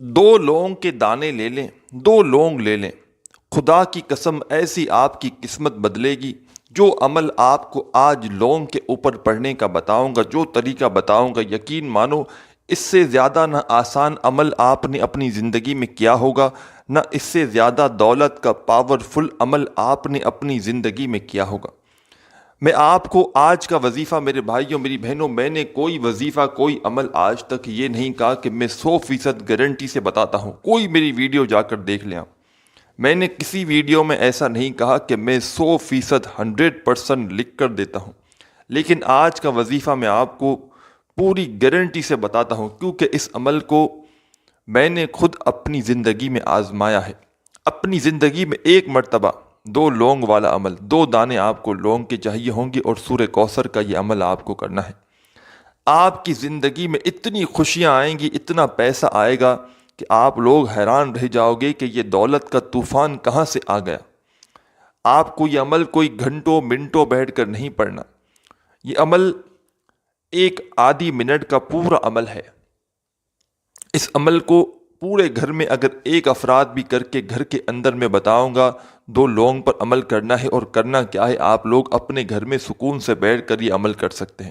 دو لونگ کے دانے لے لیں، دو لونگ لے لیں، خدا کی قسم ایسی آپ کی قسمت بدلے گی۔ جو عمل آپ کو آج لونگ کے اوپر پڑھنے کا بتاؤں گا، جو طریقہ بتاؤں گا، یقین مانو اس سے زیادہ نہ آسان عمل آپ نے اپنی زندگی میں کیا ہوگا، نہ اس سے زیادہ دولت کا پاورفل عمل آپ نے اپنی زندگی میں کیا ہوگا۔ میں آپ کو آج کا وظیفہ، میرے بھائیوں میری بہنوں، میں نے کوئی وظیفہ کوئی عمل آج تک یہ نہیں کہا کہ میں 100% گارنٹی سے بتاتا ہوں۔ کوئی میری ویڈیو جا کر دیکھ لیں آپ، میں نے کسی ویڈیو میں ایسا نہیں کہا کہ میں 100% 100% لکھ کر دیتا ہوں، لیکن آج کا وظیفہ میں آپ کو پوری گارنٹی سے بتاتا ہوں، کیونکہ اس عمل کو میں نے خود اپنی زندگی میں آزمایا ہے۔ اپنی زندگی میں ایک مرتبہ دو لونگ والا عمل، دو دانے آپ کو لونگ کے چاہیے ہوں گے اور سورہ کوثر کا یہ عمل آپ کو کرنا ہے۔ آپ کی زندگی میں اتنی خوشیاں آئیں گی، اتنا پیسہ آئے گا کہ آپ لوگ حیران رہ جاؤ گے کہ یہ دولت کا طوفان کہاں سے آ گیا۔ آپ کو یہ عمل کوئی گھنٹوں منٹوں بیٹھ کر نہیں پڑھنا، یہ عمل ایک آدھی منٹ کا پورا عمل ہے۔ اس عمل کو پورے گھر میں اگر ایک افراد بھی کر کے گھر کے اندر میں بتاؤں گا، دو لونگ پر عمل کرنا ہے، اور کرنا کیا ہے، آپ لوگ اپنے گھر میں سکون سے بیٹھ کر یہ عمل کر سکتے ہیں۔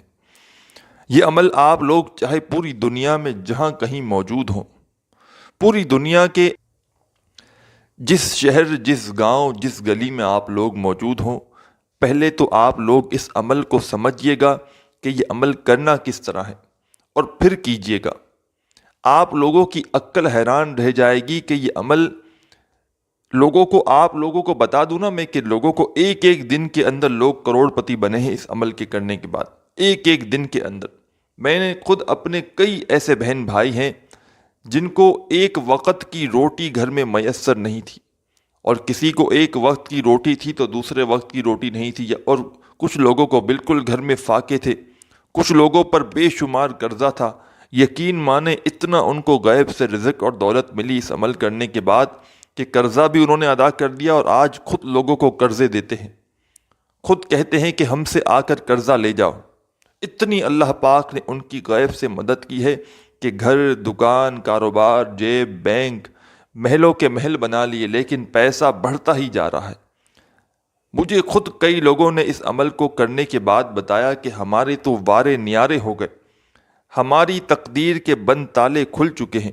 یہ عمل آپ لوگ چاہے پوری دنیا میں جہاں کہیں موجود ہوں، پوری دنیا کے جس شہر، جس گاؤں، جس گلی میں آپ لوگ موجود ہوں، پہلے تو آپ لوگ اس عمل کو سمجھیے گا کہ یہ عمل کرنا کس طرح ہے، اور پھر کیجیے گا۔ آپ لوگوں کی عقل حیران رہ جائے گی کہ یہ عمل آپ لوگوں کو بتا دوں نا میں کہ لوگوں کو ایک ایک دن کے اندر لوگ کروڑ پتی بنے ہیں اس عمل کے کرنے کے بعد، ایک ایک دن کے اندر۔ میں نے خود اپنے کئی ایسے بہن بھائی ہیں جن کو ایک وقت کی روٹی گھر میں میسر نہیں تھی، اور کسی کو ایک وقت کی روٹی تھی تو دوسرے وقت کی روٹی نہیں تھی، اور کچھ لوگوں کو بالکل گھر میں فاقے تھے، کچھ لوگوں پر بے شمار قرضہ تھا۔ یقین مانے اتنا ان کو غیب سے رزق اور دولت ملی اس عمل کرنے کے بعد کہ قرضہ بھی انہوں نے ادا کر دیا، اور آج خود لوگوں کو قرضے دیتے ہیں، خود کہتے ہیں کہ ہم سے آ کر قرضہ لے جاؤ۔ اتنی اللہ پاک نے ان کی غیب سے مدد کی ہے کہ گھر، دکان، کاروبار، جیب، بینک، محلوں کے محل بنا لیے، لیکن پیسہ بڑھتا ہی جا رہا ہے۔ مجھے خود کئی لوگوں نے اس عمل کو کرنے کے بعد بتایا کہ ہمارے تو وارے نیارے ہو گئے، ہماری تقدیر کے بند تالے کھل چکے ہیں۔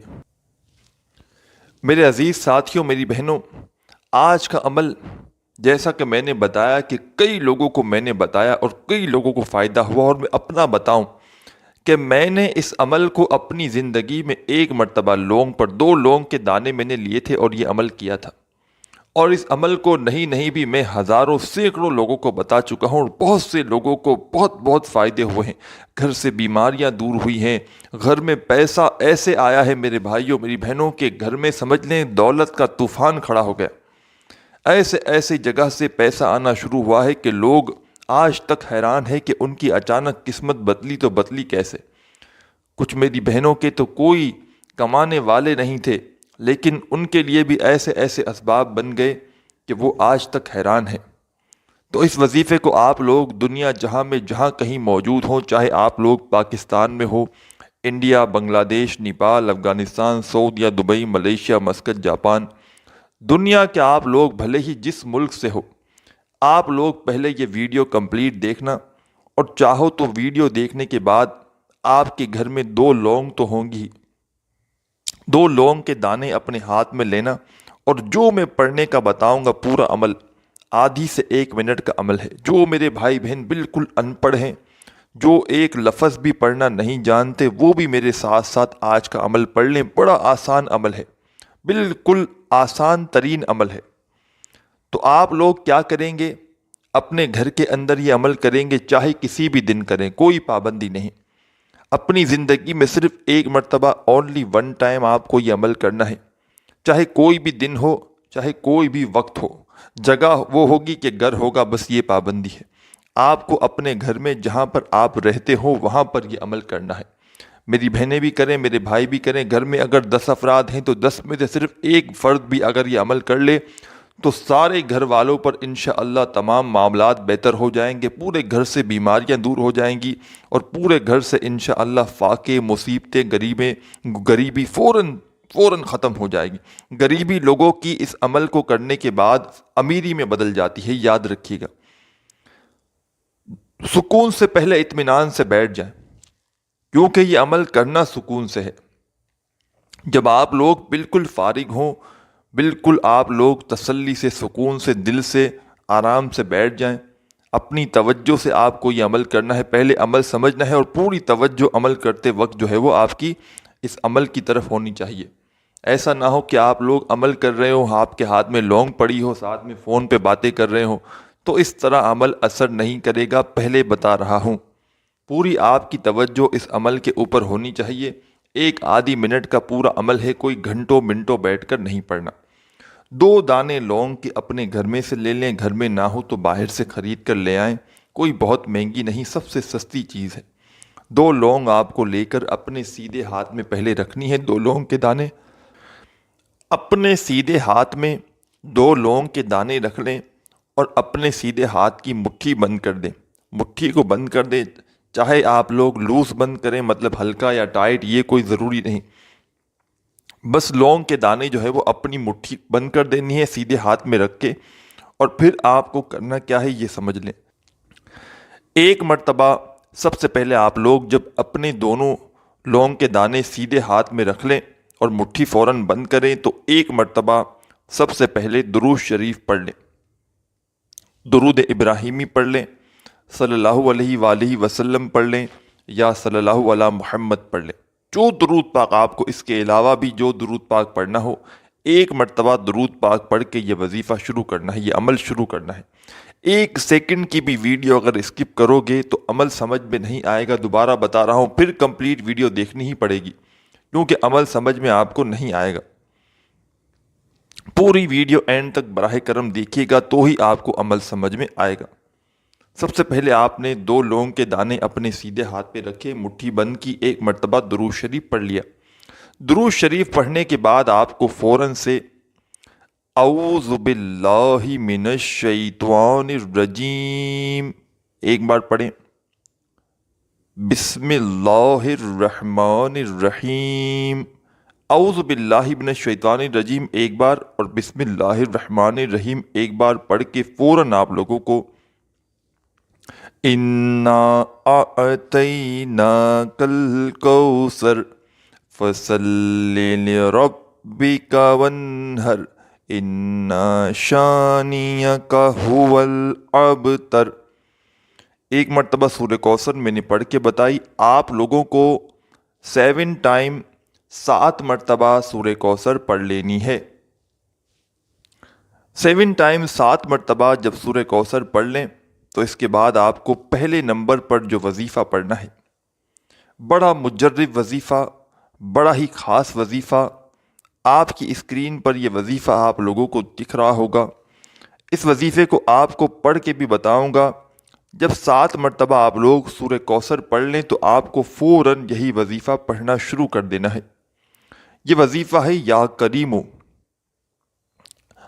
میرے عزیز ساتھیوں، میری بہنوں، آج کا عمل جیسا کہ میں نے بتایا کہ کئی لوگوں کو میں نے بتایا اور کئی لوگوں کو فائدہ ہوا، اور میں اپنا بتاؤں کہ میں نے اس عمل کو اپنی زندگی میں ایک مرتبہ لونگ پر دو لونگ کے دانے میں نے لیے تھے اور یہ عمل کیا تھا، اور اس عمل کو نہیں بھی میں ہزاروں سینکڑوں لوگوں کو بتا چکا ہوں، اور بہت سے لوگوں کو بہت فائدے ہوئے ہیں، گھر سے بیماریاں دور ہوئی ہیں، گھر میں پیسہ ایسے آیا ہے میرے بھائیوں میری بہنوں کہ گھر میں سمجھ لیں دولت کا طوفان کھڑا ہو گیا۔ ایسے جگہ سے پیسہ آنا شروع ہوا ہے کہ لوگ آج تک حیران ہے کہ ان کی اچانک قسمت بدلی تو بدلی کیسے۔ کچھ میری بہنوں کے تو کوئی کمانے والے نہیں تھے، لیکن ان کے لیے بھی ایسے اسباب بن گئے کہ وہ آج تک حیران ہیں۔ تو اس وظیفے کو آپ لوگ دنیا جہاں میں جہاں کہیں موجود ہوں، چاہے آپ لوگ پاکستان میں ہو، انڈیا، بنگلہ دیش، نیپال، افغانستان، سعودیہ، دبئی، ملیشیا، مسقط، جاپان، دنیا کے آپ لوگ بھلے ہی جس ملک سے ہو، آپ لوگ پہلے یہ ویڈیو کمپلیٹ دیکھنا، اور چاہو تو ویڈیو دیکھنے کے بعد آپ کے گھر میں دو لونگ تو ہوں گی، دو لونگ کے دانے اپنے ہاتھ میں لینا، اور جو میں پڑھنے کا بتاؤں گا پورا عمل آدھی سے ایک منٹ کا عمل ہے۔ جو میرے بھائی بہن بالکل ان پڑھ ہیں، جو ایک لفظ بھی پڑھنا نہیں جانتے، وہ بھی میرے ساتھ ساتھ آج کا عمل پڑھ لیں۔ بڑا آسان عمل ہے، بالکل آسان ترین عمل ہے۔ تو آپ لوگ کیا کریں گے، اپنے گھر کے اندر یہ عمل کریں گے، چاہے کسی بھی دن کریں، کوئی پابندی نہیں۔ اپنی زندگی میں صرف ایک مرتبہ، اونلی ون ٹائم آپ کو یہ عمل کرنا ہے، چاہے کوئی بھی دن ہو، چاہے کوئی بھی وقت ہو، جگہ وہ ہوگی کہ گھر ہوگا، بس یہ پابندی ہے۔ آپ کو اپنے گھر میں جہاں پر آپ رہتے ہو وہاں پر یہ عمل کرنا ہے۔ میری بہنیں بھی کریں، میرے بھائی بھی کریں۔ گھر میں اگر 10 افراد ہیں تو 10 میں سے صرف ایک فرد بھی اگر یہ عمل کر لے تو سارے گھر والوں پر انشاءاللہ تمام معاملات بہتر ہو جائیں گے، پورے گھر سے بیماریاں دور ہو جائیں گی، اور پورے گھر سے انشاءاللہ فاقے، مصیبتیں، غریبی فوراً فوراً ختم ہو جائے گی۔ غریبی لوگوں کی اس عمل کو کرنے کے بعد امیری میں بدل جاتی ہے، یاد رکھیے گا۔ سکون سے پہلے اطمینان سے بیٹھ جائیں، کیونکہ یہ عمل کرنا سکون سے ہے۔ جب آپ لوگ بالکل فارغ ہوں، بالکل آپ لوگ تسلی سے، سکون سے، دل سے، آرام سے بیٹھ جائیں، اپنی توجہ سے آپ کو یہ عمل کرنا ہے، پہلے عمل سمجھنا ہے، اور پوری توجہ عمل کرتے وقت جو ہے وہ آپ کی اس عمل کی طرف ہونی چاہیے۔ ایسا نہ ہو کہ آپ لوگ عمل کر رہے ہو، آپ کے ہاتھ میں لونگ پڑی ہو، ساتھ میں فون پہ باتیں کر رہے ہو، تو اس طرح عمل اثر نہیں کرے گا، پہلے بتا رہا ہوں۔ پوری آپ کی توجہ اس عمل کے اوپر ہونی چاہیے۔ ایک آدھی منٹ کا پورا عمل ہے، کوئی گھنٹوں منٹوں بیٹھ کر نہیں پڑھنا۔ 2 دانے لونگ کے اپنے گھر میں سے لے لیں، گھر میں نہ ہو تو باہر سے خرید کر لے آئیں، کوئی بہت مہنگی نہیں، سب سے سستی چیز ہے۔ 2 لونگ آپ کو لے کر اپنے سیدھے ہاتھ میں پہلے رکھنی ہے، 2 لونگ کے دانے اپنے سیدھے ہاتھ میں 2 لونگ کے دانے رکھ لیں، اور اپنے سیدھے ہاتھ کی مٹھی بند کر دیں، مٹھی کو بند کر دیں، چاہے آپ لوگ لوز بند کریں، مطلب ہلکا یا ٹائٹ، یہ کوئی ضروری نہیں، بس لونگ کے دانے جو ہے وہ اپنی مٹھی بند کر دینی ہے سیدھے ہاتھ میں رکھ کے۔ اور پھر آپ کو کرنا کیا ہے یہ سمجھ لیں۔ ایک مرتبہ سب سے پہلے آپ لوگ جب اپنے دونوں لونگ کے دانے سیدھے ہاتھ میں رکھ لیں اور مٹھی فوراً بند کریں، تو ایک مرتبہ سب سے پہلے درود شریف پڑھ لیں، درود ابراہیمی پڑھ لیں، صلی اللہ علیہ وآلہ وسلم پڑھ لیں، یا صلی اللہ علی محمد پڑھ لیں، جو درود پاک آپ کو اس کے علاوہ بھی جو درود پاک پڑھنا ہو، ایک مرتبہ درود پاک پڑھ کے یہ وظیفہ شروع کرنا ہے، یہ عمل شروع کرنا ہے۔ 1 سیکنڈ کی بھی ویڈیو اگر اسکپ کرو گے تو عمل سمجھ میں نہیں آئے گا، دوبارہ بتا رہا ہوں، پھر کمپلیٹ ویڈیو دیکھنی ہی پڑے گی، کیونکہ عمل سمجھ میں آپ کو نہیں آئے گا۔ پوری ویڈیو اینڈ تک براہ کرم دیکھیے گا تو ہی آپ کو عمل سمجھ میں آئے گا۔ سب سے پہلے آپ نے 2 لونگ کے دانے اپنے سیدھے ہاتھ پہ رکھے، مٹھی بند کی، ایک مرتبہ درود شریف پڑھ لیا۔ درود شریف پڑھنے کے بعد آپ کو فوراً سے اعوذ باللہ من الشیطان الرجیم ایک بار پڑھیں، بسم اللہ الرحمن الرحیم، اعوذ باللہ من الشیطان الرجیم ایک بار، اور بسم اللہ الرحمن الرحیم ایک بار پڑھ کے فوراً آپ لوگوں کو اِنَّا أَعْطَيْنَاكَ الْكَوْثَرَ فَصَلِّ لِرَبِّكَ وَانْحَرْ إِنَّ شَانِئَكَ هُوَ الْأَبْتَرُ ایک مرتبہ سورہ کوثر میں نے پڑھ کے بتائی، آپ لوگوں کو 7 ٹائم 7 مرتبہ سورہ کوثر پڑھ لینی ہے۔ 7 ٹائم 7 مرتبہ جب سورہ کوثر پڑھ لیں تو اس کے بعد آپ کو پہلے نمبر پر جو وظیفہ پڑھنا ہے، بڑا مجرب وظیفہ، بڑا ہی خاص وظیفہ، آپ کی اسکرین پر یہ وظیفہ آپ لوگوں کو دکھ رہا ہوگا۔ اس وظیفے کو آپ کو پڑھ کے بھی بتاؤں گا۔ جب 7 مرتبہ آپ لوگ سورہ کوثر پڑھ لیں تو آپ کو فوراً یہی وظیفہ پڑھنا شروع کر دینا ہے۔ یہ وظیفہ ہے یا کریمو۔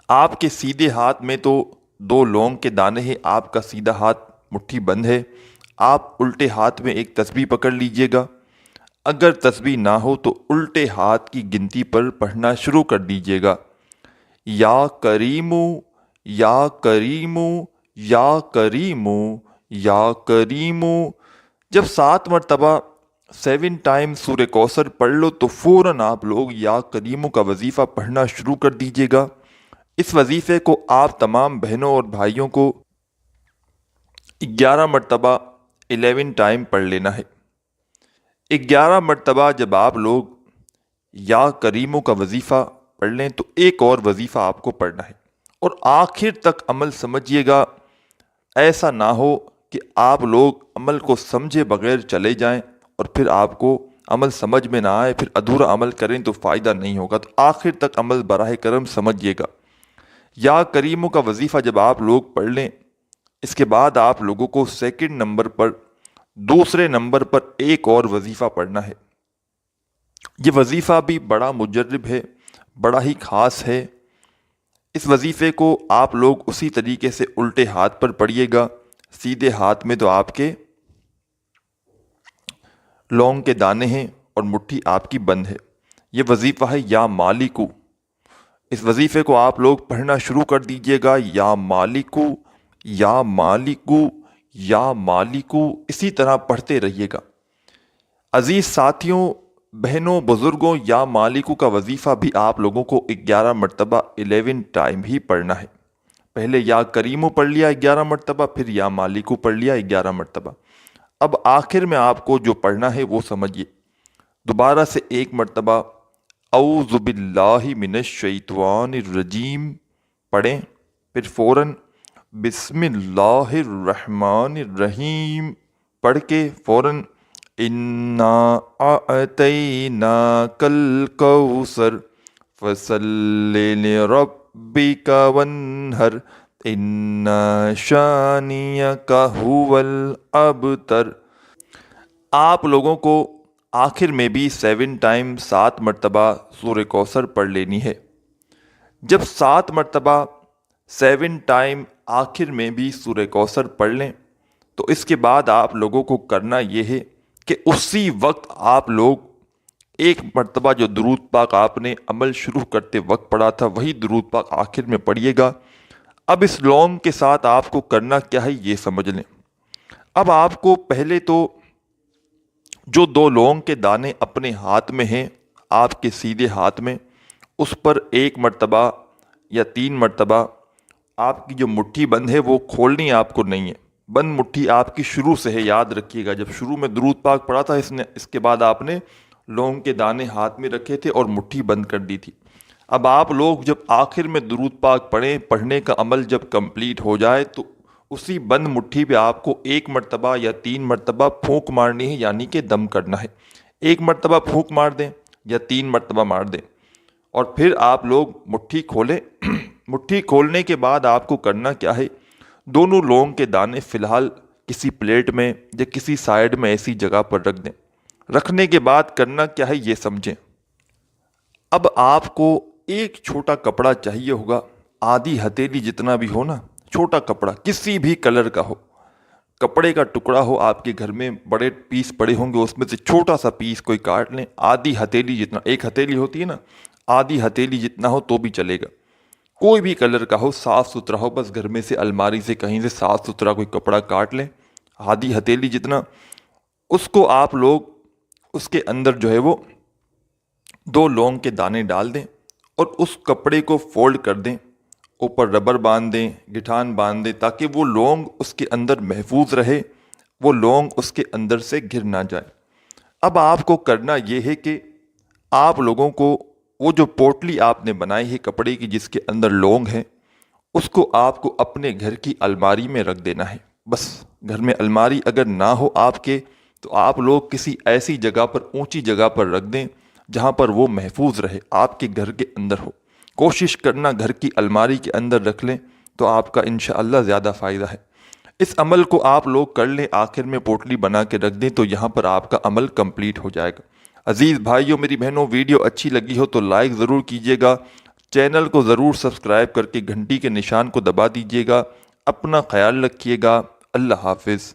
آپ کے سیدھے ہاتھ میں تو 2 لونگ کے دانے ہیں، آپ کا سیدھا ہاتھ مٹھی بند ہے، آپ الٹے ہاتھ میں ایک تسبیح پکڑ لیجئے گا۔ اگر تسبیح نہ ہو تو الٹے ہاتھ کی گنتی پر پڑھنا شروع کر دیجئے گا، یا کریمو یا کریمو یا کریمو یا کریمو۔ جب 7 مرتبہ 7 ٹائم سورہ کوثر پڑھ لو تو فوراً آپ لوگ یا کریمو کا وظیفہ پڑھنا شروع کر دیجئے گا۔ اس وظیفے کو آپ تمام بہنوں اور بھائیوں کو 11 مرتبہ 11 ٹائم پڑھ لینا ہے۔ 11 مرتبہ جب آپ لوگ یا کریمو کا وظیفہ پڑھ لیں تو ایک اور وظیفہ آپ کو پڑھنا ہے، اور آخر تک عمل سمجھیے گا۔ ایسا نہ ہو کہ آپ لوگ عمل کو سمجھے بغیر چلے جائیں اور پھر آپ کو عمل سمجھ میں نہ آئے، پھر ادھورا عمل کریں تو فائدہ نہیں ہوگا۔ تو آخر تک عمل براہ کرم سمجھیے گا۔ یا کریموں کا وظیفہ جب آپ لوگ پڑھ لیں، اس کے بعد آپ لوگوں کو 2 نمبر پر، دوسرے نمبر پر ایک اور وظیفہ پڑھنا ہے۔ یہ وظیفہ بھی بڑا مجرب ہے، بڑا ہی خاص ہے۔ اس وظیفے کو آپ لوگ اسی طریقے سے الٹے ہاتھ پر پڑھیے گا، سیدھے ہاتھ میں تو آپ کے لونگ کے دانے ہیں اور مٹھی آپ کی بند ہے۔ یہ وظیفہ ہے یا مالکو۔ اس وظیفے کو آپ لوگ پڑھنا شروع کر دیجئے گا، یا مالکو یا مالکو یا مالکو، اسی طرح پڑھتے رہیے گا۔ عزیز ساتھیوں، بہنوں، بزرگوں، یا مالکو کا وظیفہ بھی آپ لوگوں کو 11 مرتبہ 11 ٹائم ہی پڑھنا ہے۔ پہلے یا کریمو پڑھ لیا 11 مرتبہ، پھر یا مالکو پڑھ لیا 11 مرتبہ۔ اب آخر میں آپ کو جو پڑھنا ہے وہ سمجھیے۔ دوبارہ سے ایک مرتبہ اعوذ باللہ من الشیطان الرجیم پڑھیں، پھر فوراً بسم اللہ الرحمن الرحیم پڑھ کے فوراً انا اعطیناک الکوثر فصل لربک وانحر ان شانیک هو الابتر۔ آپ لوگوں کو آخر میں بھی 7 ٹائم 7 مرتبہ سورہ کوثر پڑھ لینی ہے۔ جب 7 مرتبہ 7 ٹائم آخر میں بھی سورہ کوثر پڑھ لیں تو اس کے بعد آپ لوگوں کو کرنا یہ ہے کہ اسی وقت آپ لوگ ایک مرتبہ جو درود پاک آپ نے عمل شروع کرتے وقت پڑھا تھا وہی درود پاک آخر میں پڑھیے گا۔ اب اس لونگ کے ساتھ آپ کو کرنا کیا ہے یہ سمجھ لیں۔ اب آپ کو پہلے تو جو 2 لونگ کے دانے اپنے ہاتھ میں ہیں، آپ کے سیدھے ہاتھ میں، اس پر 1 مرتبہ یا 3 مرتبہ آپ کی جو مٹھی بند ہے وہ کھولنی آپ کو نہیں ہے۔ بند مٹھی آپ کی شروع سے ہے، یاد رکھیے گا۔ جب شروع میں درود پاک پڑھا تھا اس کے بعد آپ نے لونگ کے دانے ہاتھ میں رکھے تھے اور مٹھی بند کر دی تھی۔ اب آپ لوگ جب آخر میں درود پاک پڑھنے کا عمل جب کمپلیٹ ہو جائے تو اسی بند مٹھی پہ آپ کو 1 مرتبہ یا 3 مرتبہ پھونک مارنی ہے، یعنی کہ دم کرنا ہے۔ 1 مرتبہ پھونک مار دیں یا 3 مرتبہ مار دیں، اور پھر آپ لوگ مٹھی کھولیں۔ مٹھی کھولنے کے بعد آپ کو کرنا کیا ہے، دونوں لونگ کے دانے فی الحال کسی پلیٹ میں یا کسی سائیڈ میں ایسی جگہ پر رکھ دیں۔ رکھنے کے بعد کرنا کیا ہے یہ سمجھیں۔ اب آپ کو ایک چھوٹا کپڑا چاہیے ہوگا، آدھی ہتھیلی جتنا بھی ہو نا، چھوٹا کپڑا کسی بھی کلر کا ہو، کپڑے کا ٹکڑا ہو، آپ کے گھر میں بڑے پیس پڑے ہوں گے، اس میں سے چھوٹا سا پیس کوئی کاٹ لیں، آدھی ہتھیلی جتنا، 1 ہتھیلی ہوتی ہے نا، آدھی ہتھیلی جتنا ہو تو بھی چلے گا، کوئی بھی کلر کا ہو، صاف ستھرا ہو، بس گھر میں سے الماری سے کہیں سے صاف ستھرا کوئی کپڑا کاٹ لیں، آدھی ہتھیلی جتنا۔ اس کو آپ لوگ اس کے اندر جو ہے وہ 2 لونگ کے دانے ڈال دیں اور اس کپڑے کو فولڈ کر دیں، اوپر ربر باندھ دیں، گٹھان باندھ دیں، تاکہ وہ لونگ اس کے اندر محفوظ رہے، وہ لونگ اس کے اندر سے گر نہ جائے۔ اب آپ کو کرنا یہ ہے کہ آپ لوگوں کو وہ جو پوٹلی آپ نے بنائی ہے کپڑے کی جس کے اندر لونگ ہے، اس کو آپ کو اپنے گھر کی الماری میں رکھ دینا ہے۔ بس گھر میں الماری اگر نہ ہو آپ کے تو آپ لوگ کسی ایسی جگہ پر، اونچی جگہ پر رکھ دیں جہاں پر وہ محفوظ رہے، آپ کے گھر کے اندر ہو۔ کوشش کرنا گھر کی الماری کے اندر رکھ لیں تو آپ کا انشاءاللہ زیادہ فائدہ ہے۔ اس عمل کو آپ لوگ کر لیں، آخر میں پوٹلی بنا کے رکھ دیں تو یہاں پر آپ کا عمل کمپلیٹ ہو جائے گا۔ عزیز بھائیوں، میری بہنوں، ویڈیو اچھی لگی ہو تو لائک ضرور کیجیے گا، چینل کو ضرور سبسکرائب کر کے گھنٹی کے نشان کو دبا دیجیے گا۔ اپنا خیال رکھیے گا، اللہ حافظ۔